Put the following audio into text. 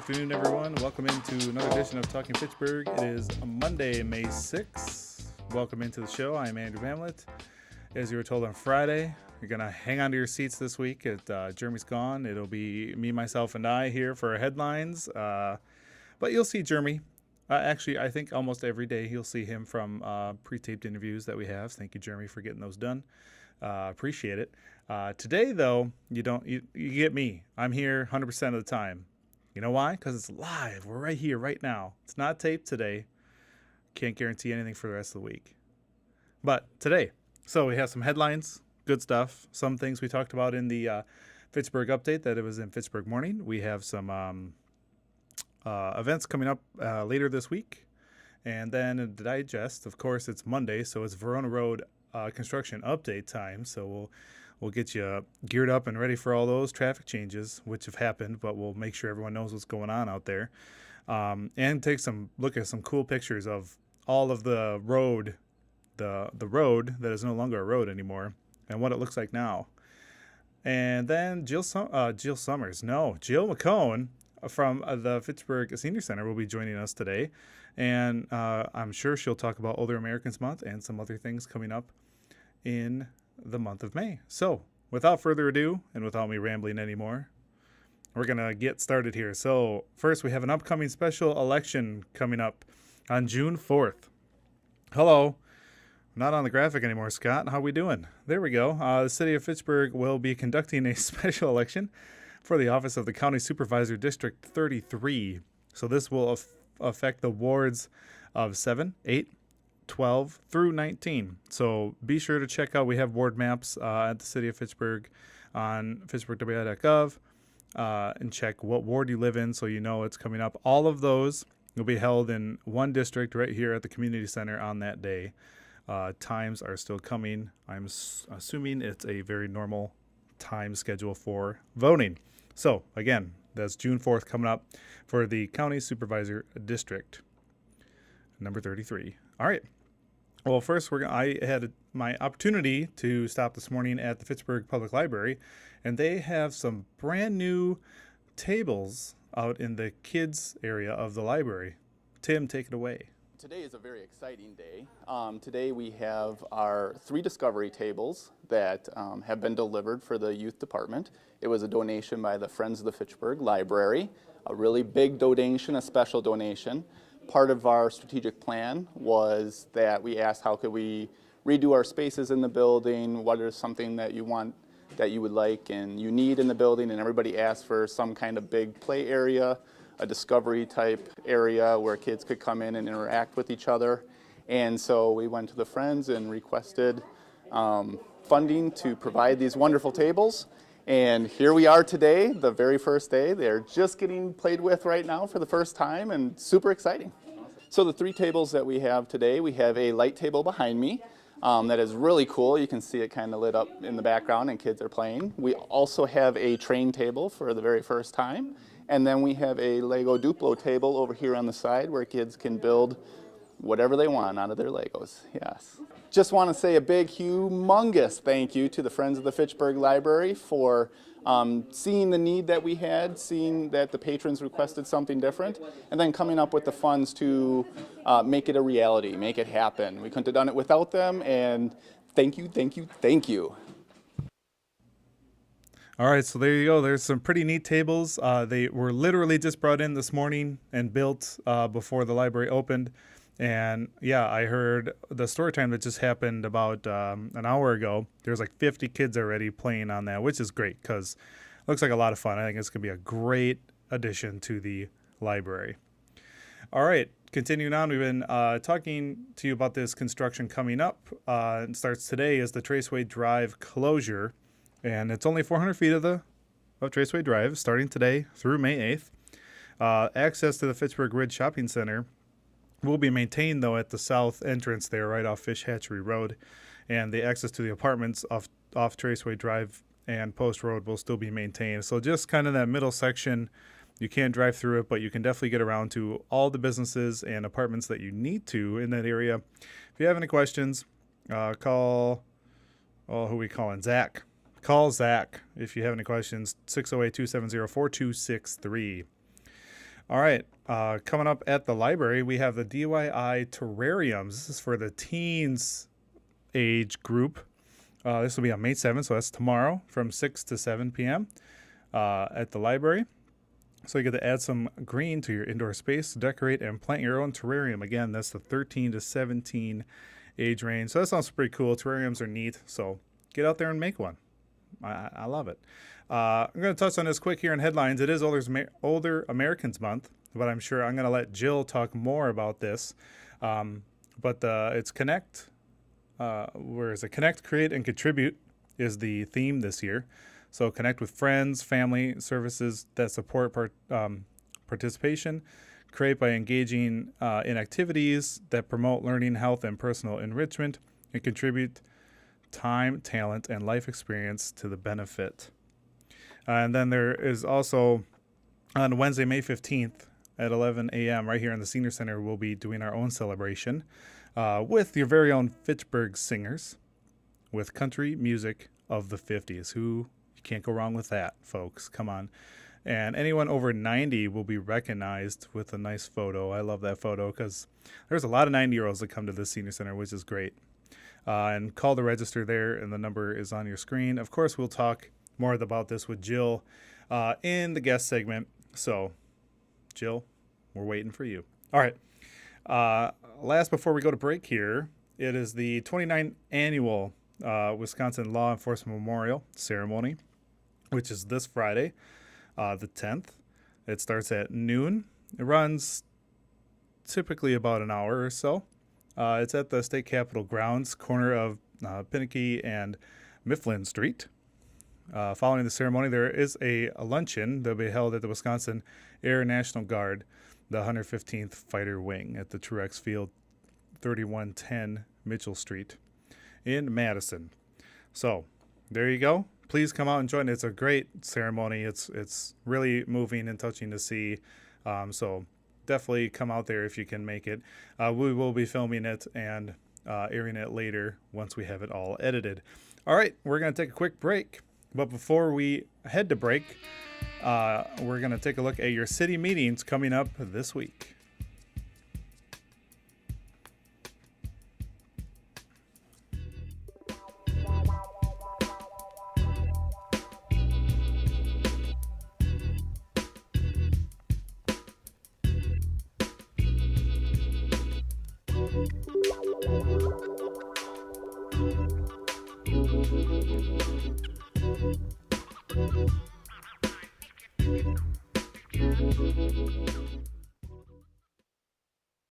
afternoon, everyone. Welcome into another edition of Talking Fitchburg. It is Monday, May 6th. Welcome into the show. I'm Andrew Hamlet. As you were told on Friday, you're going to hang on to your seats this week. Jeremy's gone. It'll be me, myself, and I here for our headlines. But you'll see Jeremy. Actually, I think almost every day you'll see him from pre-taped interviews that we have. Thank you, Jeremy, for getting those done. Appreciate it. Today, though, you get me. I'm here 100% of the time. You know why? Because it's live. We're right here, right now. It's not taped today. Can't guarantee anything for the rest of the week. But today, so we have some headlines, good stuff. Some things we talked about in the Fitchburg update that it was in Fitchburg Morning. We have some events coming up later this week. And then in the digest, of course, it's Monday, so it's Verona Road construction update time. So we'll get you geared up and ready for all those traffic changes, which have happened, but we'll make sure everyone knows what's going on out there. And take some look at some cool pictures of all of the road, the road that is no longer a road anymore, and what it looks like now. And then Jill McCone from the Fitchburg Senior Center will be joining us today. And I'm sure she'll talk about Older Americans Month and some other things coming up in the month of May. So without further ado, and without me rambling anymore, we're going to get started here. So first, we have an upcoming special election coming up on June 4th. Hello. Not on the graphic anymore, Scott. How we doing? There we go. The city of Fitchburg will be conducting a special election for the office of the County Supervisor District 33. So this will affect the wards of 7, 8, 12 through 19. So be sure to check out. We have ward maps at the city of Fitchburg on fitchburgwi.gov and check what ward you live in so you know it's coming up. All of those will be held in one district right here at the community center on that day. Times are still coming. I'm assuming it's a very normal time schedule for voting. So again, that's June 4th coming up for the County Supervisor District number 33. All right. Well, first, I had my opportunity to stop this morning at the Fitchburg Public Library, and they have some brand new tables out in the kids area of the library. Tim, take it away. Today is a very exciting day. Today we have our 3 discovery tables that have been delivered for the youth department. It was a donation by the Friends of the Fitchburg Library, a really big donation, a special donation. Part of our strategic plan was that we asked how could we redo our spaces in the building, what is something that you want, that you would like and you need in the building, and everybody asked for some kind of big play area, a discovery type area where kids could come in and interact with each other. And so we went to the Friends and requested funding to provide these wonderful tables. And here we are today, the very first day. They're just getting played with right now for the first time, and super exciting. So the 3 tables that we have today, we have a light table behind me that is really cool. You can see it kind of lit up in the background and kids are playing. We also have a train table for the very first time. And then we have a Lego Duplo table over here on the side where kids can build whatever they want out of their Legos. Yes. Just want to say a big, humongous thank you to the Friends of the Fitchburg Library for seeing the need that we had, seeing that the patrons requested something different, and then coming up with the funds to make it a reality, make it happen. We couldn't have done it without them, and thank you, thank you, thank you. All right, so there you go. There's some pretty neat tables. They were literally just brought in this morning and built before the library opened. And yeah, I heard the story time that just happened about an hour ago. There's like 50 kids already playing on that, which is great because it looks like a lot of fun. I think it's going to be a great addition to the library. All right, continuing on, we've been talking to you about this construction coming up. It starts today as the Traceway Drive closure. And it's only 400 feet of Traceway Drive, starting today through May 8th. Access to the Fitchburg Ridge Shopping Center will be maintained, though, at the south entrance there, right off Fish Hatchery Road. And the access to the apartments off Traceway Drive and Post Road will still be maintained. So just kind of that middle section, you can't drive through it, but you can definitely get around to all the businesses and apartments that you need to in that area. If you have any questions, call, who are we calling? Zach. Call Zach if you have any questions, 608-270-4263. All right. Coming up at the library, we have the DIY Terrariums. This is for the teens age group. This will be on May 7th, so that's tomorrow from 6 to 7 p.m. At the library. So you get to add some green to your indoor space, decorate and plant your own terrarium. Again, that's the 13 to 17 age range. So that sounds pretty cool. Terrariums are neat. So get out there and make one. I love it. I'm going to touch on this quick here in headlines. It is Older Americans Month, but I'm sure I'm going to let Jill talk more about this. But it's Connect. Where is it? Connect, Create, and Contribute is the theme this year. So connect with friends, family, services that support participation. Create by engaging in activities that promote learning, health, and personal enrichment. And contribute time, talent, and life experience to the benefit. And then there is also on Wednesday, May 15th at 11 a.m. right here in the Senior Center, we'll be doing our own celebration with your very own Fitchburg singers with country music of the 50s. You can't go wrong with that, folks. Come on. And anyone over 90 will be recognized with a nice photo. I love that photo because there's a lot of 90-year-olds that come to the Senior Center, which is great. And call to register there, and the number is on your screen. Of course, we'll talk more about this with Jill in the guest segment. So, Jill, we're waiting for you. All right. Last before we go to break here, it is the 29th annual Wisconsin Law Enforcement Memorial Ceremony, which is this Friday, the 10th. It starts at noon. It runs typically about an hour or so. It's at the State Capitol grounds, corner of Pinnaky and Mifflin Street. Following the ceremony, there is a luncheon that will be held at the Wisconsin Air National Guard, the 115th Fighter Wing at the Truex Field, 3110 Mitchell Street in Madison. So there you go. Please come out and join. It's a great ceremony. It's really moving and touching to see. So definitely come out there if you can make it. We will be filming it and airing it later once we have it all edited. All right, we're going to take a quick break. But before we head to break, we're going to take a look at your city meetings coming up this week.